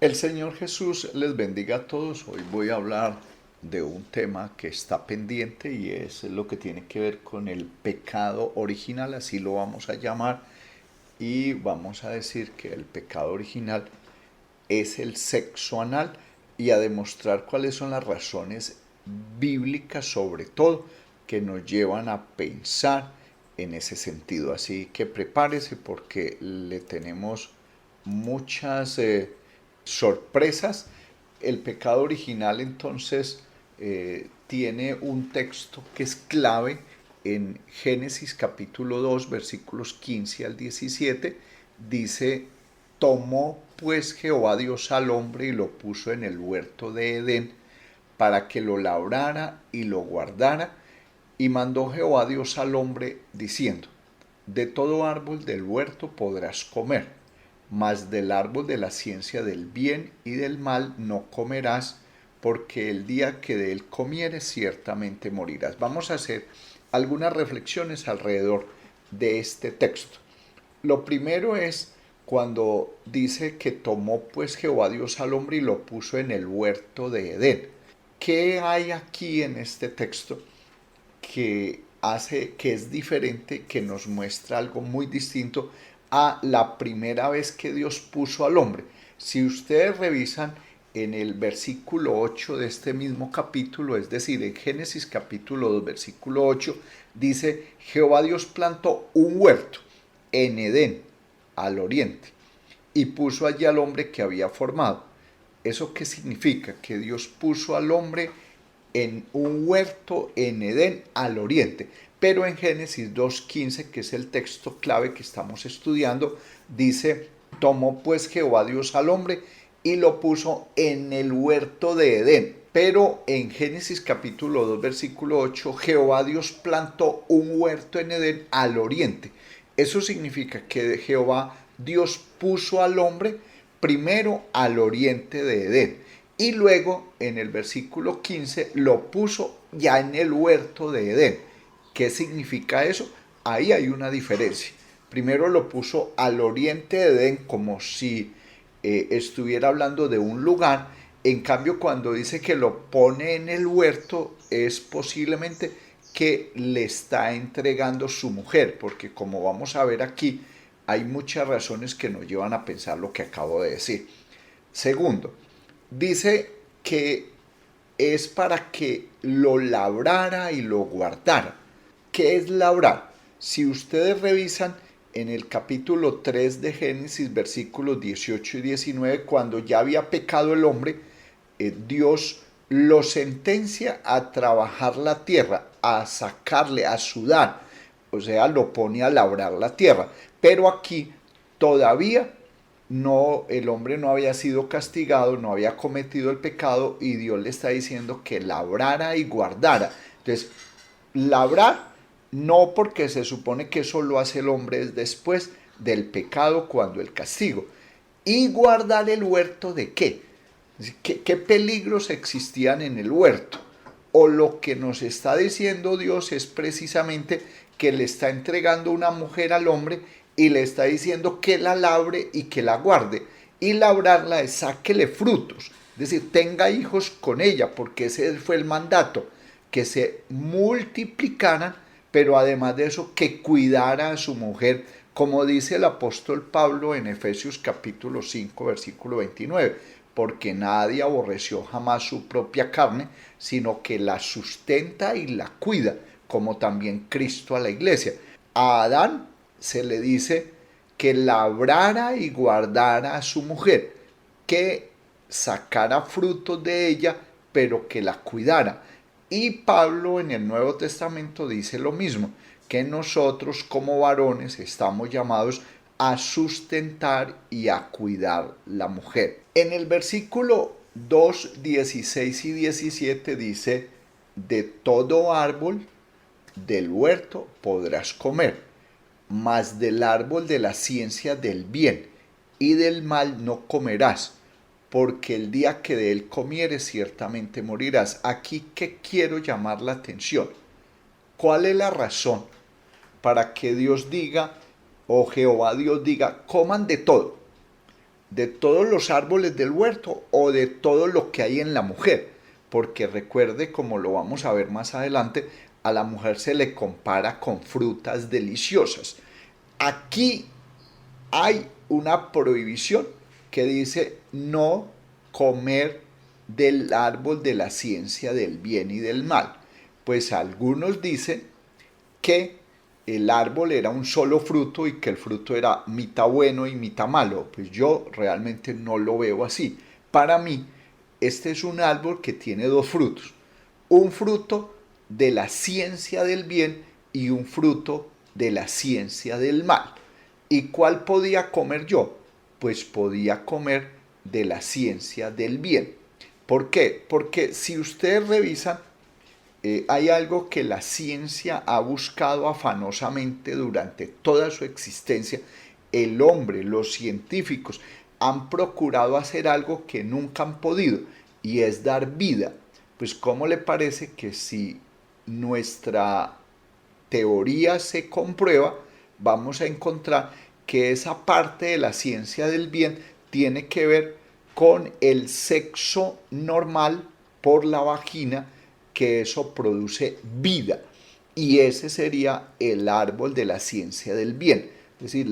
El Señor Jesús les bendiga a todos. Hoy voy a hablar de un tema que está pendiente y es lo que tiene que ver con el pecado original, así lo vamos a llamar, y vamos a decir que el pecado original es el sexo anal y a demostrar cuáles son las razones bíblicas sobre todo que nos llevan a pensar en ese sentido. Así que prepárese porque le tenemos muchas sorpresas. El pecado original entonces tiene un texto que es clave en Génesis capítulo 2 versículos 15 al 17. Dice: tomó pues Jehová Dios al hombre y lo puso en el huerto de Edén para que lo labrara y lo guardara. Y mandó Jehová Dios al hombre diciendo: de todo árbol del huerto podrás comer, mas del árbol de la ciencia del bien y del mal no comerás, porque el día que de él comieres ciertamente morirás. Vamos a hacer algunas reflexiones alrededor de este texto. Lo primero es cuando dice que tomó pues Jehová Dios al hombre y lo puso en el huerto de Edén. ¿Qué hay aquí en este texto que hace que es diferente, que nos muestra algo muy distinto a la primera vez que Dios puso al hombre? Si ustedes revisan en el versículo 8 de este mismo capítulo, es decir, en Génesis capítulo 2, versículo 8, dice: Jehová Dios plantó un huerto en Edén, al oriente, y puso allí al hombre que había formado. ¿Eso qué significa? Que Dios puso al hombre en un huerto en Edén, al oriente. Pero en Génesis 2.15, que es el texto clave que estamos estudiando, dice: tomó pues Jehová Dios al hombre y lo puso en el huerto de Edén. Pero en Génesis capítulo 2, versículo 8, Jehová Dios plantó un huerto en Edén al oriente. Eso significa que Jehová Dios puso al hombre primero al oriente de Edén y luego en el versículo 15 lo puso ya en el huerto de Edén. ¿Qué significa eso? Ahí hay una diferencia. Primero lo puso al oriente de Edén como si estuviera hablando de un lugar. En cambio, cuando dice que lo pone en el huerto, es posiblemente que le está entregando su mujer, porque como vamos a ver aquí, hay muchas razones que nos llevan a pensar lo que acabo de decir. Segundo, dice que es para que lo labrara y lo guardara. ¿Qué es labrar? Si ustedes revisan en el capítulo 3 de Génesis, versículos 18 y 19, cuando ya había pecado el hombre, Dios lo sentencia a trabajar la tierra, a sacarle, a sudar, o sea, lo pone a labrar la tierra. Pero aquí todavía no, el hombre no había sido castigado, no había cometido el pecado y Dios le está diciendo que labrara y guardara. Entonces, labrar no, porque se supone que eso lo hace el hombre después del pecado, cuando el castigo. Y guardar el huerto de qué? ¿Qué peligros existían en el huerto? O lo que nos está diciendo Dios es precisamente que le está entregando una mujer al hombre y le está diciendo que la labre y que la guarde. Y labrarla es sáquele frutos, es decir, tenga hijos con ella, porque ese fue el mandato, que se multiplicaran, pero además de eso, que cuidara a su mujer, como dice el apóstol Pablo en Efesios capítulo 5, versículo 29, porque nadie aborreció jamás su propia carne, sino que la sustenta y la cuida, como también Cristo a la iglesia. A Adán se le dice que labrara y guardara a su mujer, que sacara frutos de ella, pero que la cuidara. Y Pablo en el Nuevo Testamento dice lo mismo, que nosotros como varones estamos llamados a sustentar y a cuidar la mujer. En el versículo 2, 16 y 17 dice: de todo árbol del huerto podrás comer, mas del árbol de la ciencia del bien y del mal no comerás, porque el día que de él comieres ciertamente morirás. Aquí que quiero llamar la atención. ¿Cuál es la razón para que Dios diga, o Jehová Dios diga, coman de todo? ¿De todos los árboles del huerto o de todo lo que hay en la mujer? Porque recuerde, como lo vamos a ver más adelante, a la mujer se le compara con frutas deliciosas. Aquí hay una prohibición que dice no comer del árbol de la ciencia del bien y del mal. Pues algunos dicen que el árbol era un solo fruto y que el fruto era mitad bueno y mitad malo. Pues yo realmente no lo veo así. Para mí, este es un árbol que tiene dos frutos. Un fruto de la ciencia del bien y un fruto de la ciencia del mal. ¿Y cuál podía comer yo? Pues podía comer de la ciencia del bien. ¿Por qué? Porque si ustedes revisan, hay algo que la ciencia ha buscado afanosamente durante toda su existencia. El hombre, los científicos, han procurado hacer algo que nunca han podido, y es dar vida. Pues ¿cómo le parece que si nuestra teoría se comprueba, vamos a encontrar que esa parte de la ciencia del bien tiene que ver con el sexo normal por la vagina, que eso produce vida? Y ese sería el árbol de la ciencia del bien, es decir,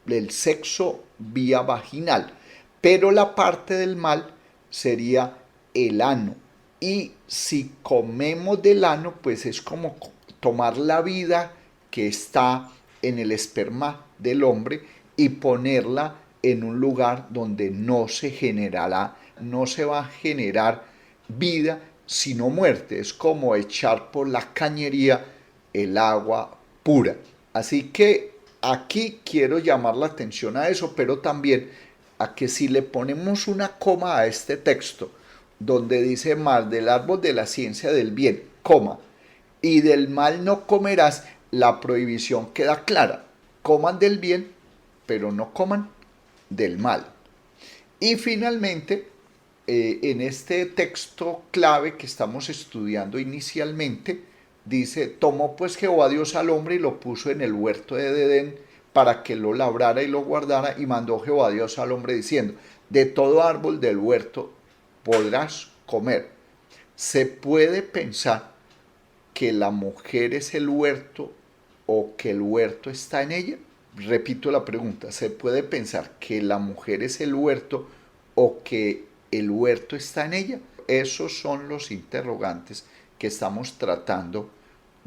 el sexo vía vaginal. Pero la parte del mal sería el ano. Y si comemos del ano, pues es como tomar la vida que está en el esperma del hombre y ponerla en un lugar donde no se generará, no se va a generar vida, sino muerte. Es como echar por la cañería el agua pura. Así que aquí quiero llamar la atención a eso, pero también a que si le ponemos una coma a este texto, donde dice mal del árbol de la ciencia del bien, coma, y del mal no comerás, la prohibición queda clara. Coman del bien, pero no coman del mal. Y finalmente, en este texto clave que estamos estudiando inicialmente, dice, tomó pues Jehová Dios al hombre y lo puso en el huerto de Edén para que lo labrara y lo guardara, y mandó Jehová Dios al hombre diciendo, de todo árbol del huerto podrás comer. Se puede pensar que la mujer es el huerto o que el huerto está en ella. Repito la pregunta, ¿se puede pensar que la mujer es el huerto o que el huerto está en ella? Esos son los interrogantes que estamos tratando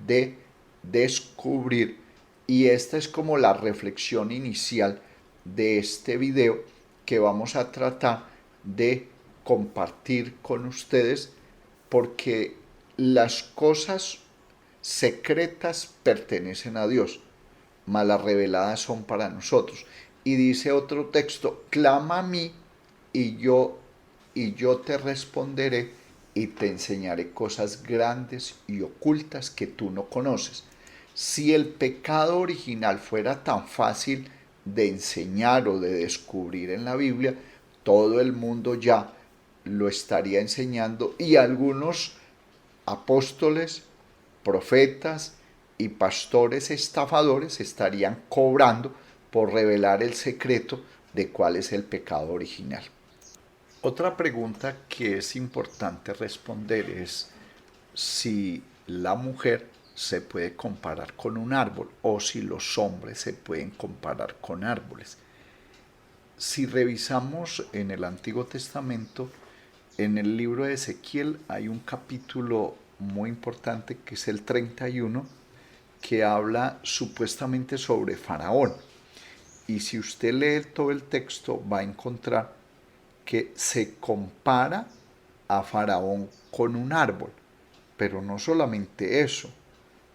de descubrir, y esta es como la reflexión inicial de este video que vamos a tratar de compartir con ustedes, porque las cosas secretas pertenecen a Dios, mas las reveladas son para nosotros. Y dice otro texto, clama a mí y yo te responderé y te enseñaré cosas grandes y ocultas que tú no conoces. Si el pecado original fuera tan fácil de enseñar o de descubrir en la Biblia, todo el mundo ya lo estaría enseñando, y algunos apóstoles, profetas y pastores estafadores estarían cobrando por revelar el secreto de cuál es el pecado original. Otra pregunta que es importante responder es si la mujer se puede comparar con un árbol o si los hombres se pueden comparar con árboles. Si revisamos en el Antiguo Testamento, en el libro de Ezequiel hay un capítulo muy importante que es el 31, que habla supuestamente sobre Faraón. Y si usted lee todo el texto va a encontrar que se compara a Faraón con un árbol. Pero no solamente eso,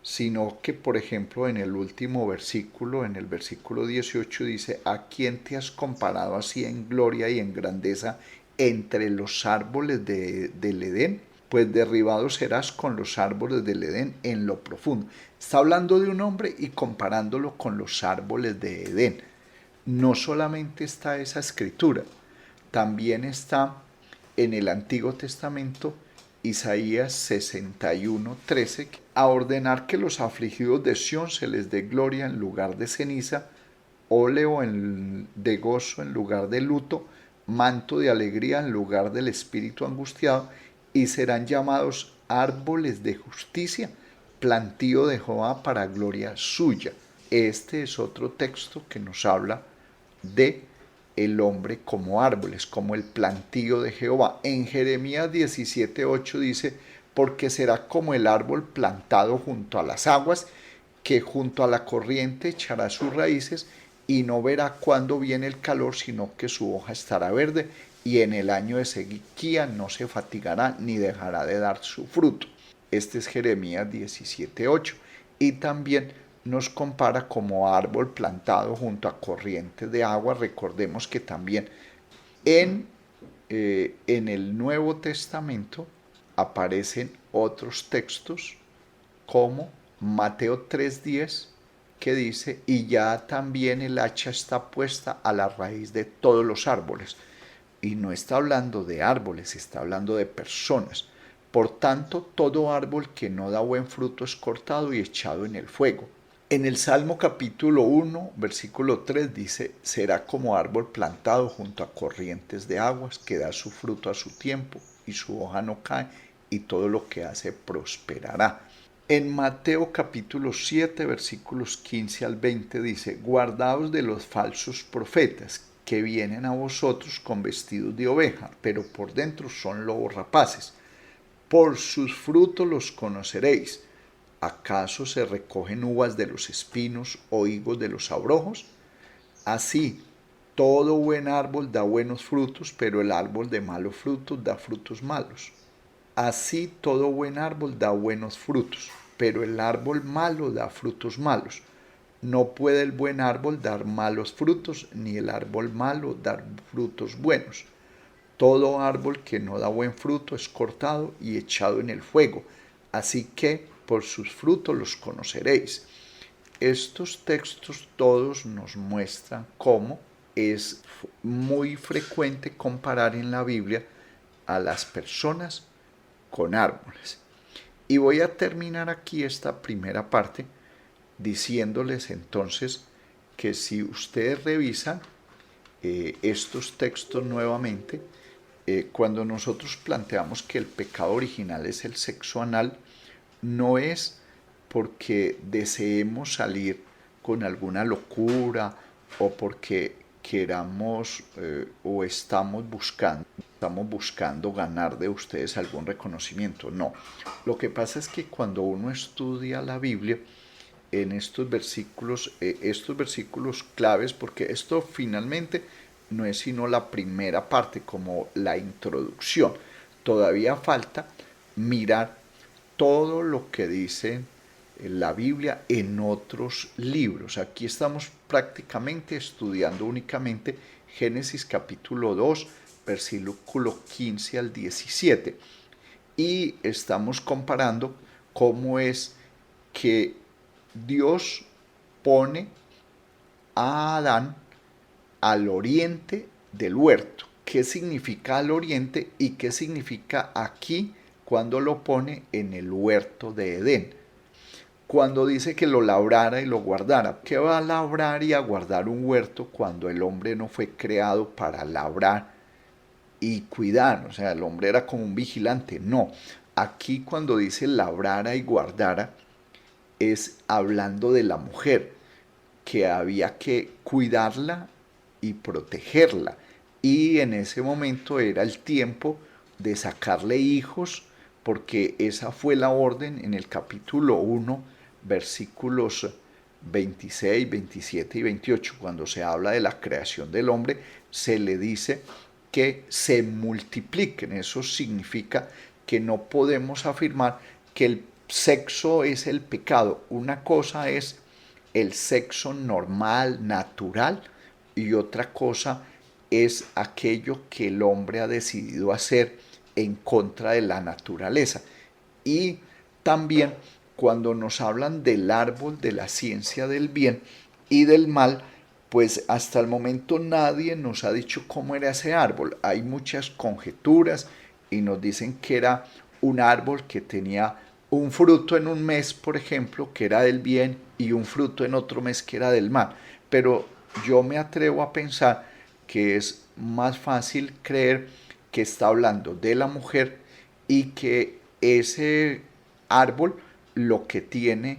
sino que, por ejemplo, en el último versículo, en el versículo 18, dice, ¿a quién te has comparado así en gloria y en grandeza entre los árboles del Edén? Pues derribado serás con los árboles del Edén en lo profundo. Está hablando de un hombre y comparándolo con los árboles de Edén. No solamente está esa escritura, también está en el Antiguo Testamento Isaías 61:13, a ordenar que los afligidos de Sión se les dé gloria en lugar de ceniza, óleo de gozo en lugar de luto, manto de alegría en lugar del espíritu angustiado, y serán llamados árboles de justicia, plantío de Jehová para gloria suya. Este es otro texto que nos habla de el hombre como árboles, como el plantío de Jehová. En Jeremías 17:8 dice, porque será como el árbol plantado junto a las aguas, que junto a la corriente echará sus raíces y no verá cuándo viene el calor, sino que su hoja estará verde, y en el año de sequía no se fatigará ni dejará de dar su fruto. Este es Jeremías 17:8. Y también nos compara como árbol plantado junto a corrientes de agua. Recordemos que también en, en el Nuevo Testamento aparecen otros textos como Mateo 3:10, que dice, y ya también el hacha está puesta a la raíz de todos los árboles. Y no está hablando de árboles, está hablando de personas. Por tanto, todo árbol que no da buen fruto es cortado y echado en el fuego. En el Salmo capítulo 1, versículo 3 dice, será como árbol plantado junto a corrientes de aguas, que da su fruto a su tiempo y su hoja no cae, y todo lo que hace prosperará. En Mateo capítulo 7, versículos 15 al 20 dice, guardaos de los falsos profetas, que vienen a vosotros con vestidos de oveja, pero por dentro son lobos rapaces. Por sus frutos los conoceréis. ¿Acaso se recogen uvas de los espinos o higos de los abrojos? Así, todo buen árbol da buenos frutos, pero el árbol de malos frutos da frutos malos. Así, todo buen árbol da buenos frutos, pero el árbol malo da frutos malos. No puede el buen árbol dar malos frutos, ni el árbol malo dar frutos buenos. Todo árbol que no da buen fruto es cortado y echado en el fuego. Así que por sus frutos los conoceréis. Estos textos todos nos muestran cómo es muy frecuente comparar en la Biblia a las personas con árboles. Y voy a terminar aquí esta primera parte diciéndoles entonces que si ustedes revisan estos textos nuevamente, cuando nosotros planteamos que el pecado original es el sexo anal, no es porque deseemos salir con alguna locura o porque queramos o estamos buscando ganar de ustedes algún reconocimiento. No, lo que pasa es que cuando uno estudia la Biblia, en estos versículos claves, porque esto finalmente no es sino la primera parte, como la introducción. Todavía falta mirar todo lo que dice la Biblia en otros libros. Aquí estamos prácticamente estudiando únicamente Génesis capítulo 2, versículo 15 al 17. Y estamos comparando cómo es que Dios pone a Adán al oriente del huerto. ¿Qué significa al oriente y qué significa aquí cuando lo pone en el huerto de Edén? Cuando dice que lo labrara y lo guardara. ¿Qué va a labrar y a guardar un huerto cuando el hombre no fue creado para labrar y cuidar? O sea, el hombre era como un vigilante. No, aquí cuando dice labrara y guardara es hablando de la mujer, que había que cuidarla y protegerla. Y en ese momento era el tiempo de sacarle hijos, porque esa fue la orden en el capítulo 1, versículos 26, 27 y 28. Cuando se habla de la creación del hombre, se le dice que se multipliquen. Eso significa que no podemos afirmar que el sexo es el pecado. Una cosa es el sexo normal, natural, y otra cosa es aquello que el hombre ha decidido hacer en contra de la naturaleza. Y también cuando nos hablan del árbol de la ciencia del bien y del mal, pues hasta el momento nadie nos ha dicho cómo era ese árbol. Hay muchas conjeturas y nos dicen que era un árbol que tenía un fruto en un mes, por ejemplo, que era del bien, y un fruto en otro mes que era del mal. Pero yo me atrevo a pensar que es más fácil creer que está hablando de la mujer y que ese árbol lo que tiene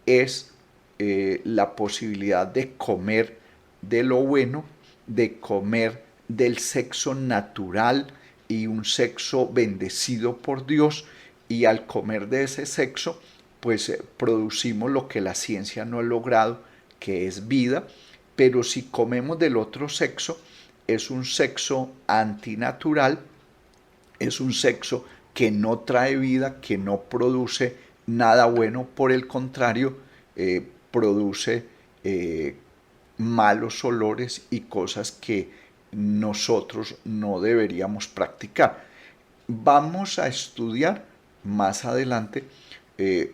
es la posibilidad de comer de lo bueno, de comer del sexo natural y un sexo bendecido por Dios, y al comer de ese sexo pues producimos lo que la ciencia no ha logrado, que es vida. Pero si comemos del otro sexo, es un sexo antinatural, es un sexo que no trae vida, que no produce nada bueno, por el contrario, produce malos olores y cosas que nosotros no deberíamos practicar. Vamos a estudiar más adelante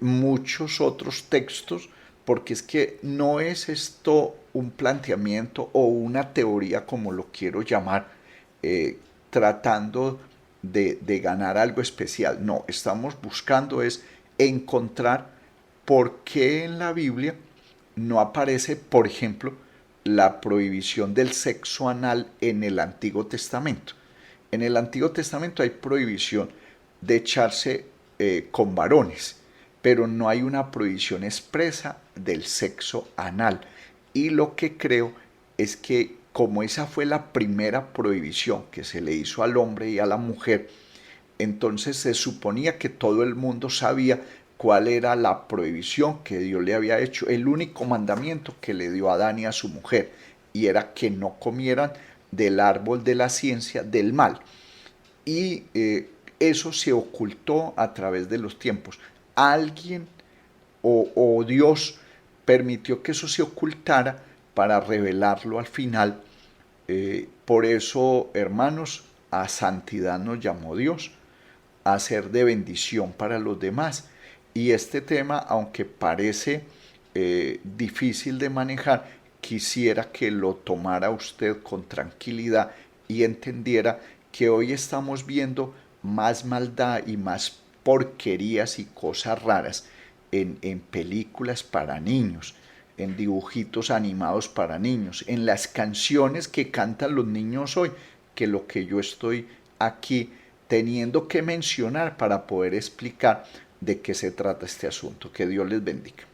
muchos otros textos, porque es que no es esto un planteamiento o una teoría, como lo quiero llamar, tratando de ganar algo especial. No, estamos buscando es encontrar por qué en la Biblia no aparece, por ejemplo, la prohibición del sexo anal en el Antiguo Testamento. En el Antiguo Testamento hay prohibición de echarse con varones, pero no hay una prohibición expresa del sexo anal. Y lo que creo es que como esa fue la primera prohibición que se le hizo al hombre y a la mujer, entonces se suponía que todo el mundo sabía cuál era la prohibición que Dios le había hecho, el único mandamiento que le dio a Adán y a su mujer, y era que no comieran del árbol de la ciencia del mal. Y eso se ocultó a través de los tiempos. Alguien o Dios permitió que eso se ocultara para revelarlo al final. Por eso, hermanos, a santidad nos llamó Dios, a ser de bendición para los demás. Y este tema, aunque parece difícil de manejar, quisiera que lo tomara usted con tranquilidad y entendiera que hoy estamos viendo más maldad y más porquerías y cosas raras en películas para niños, en dibujitos animados para niños, en las canciones que cantan los niños hoy, que lo que yo estoy aquí teniendo que mencionar para poder explicar de qué se trata este asunto. Que Dios les bendiga.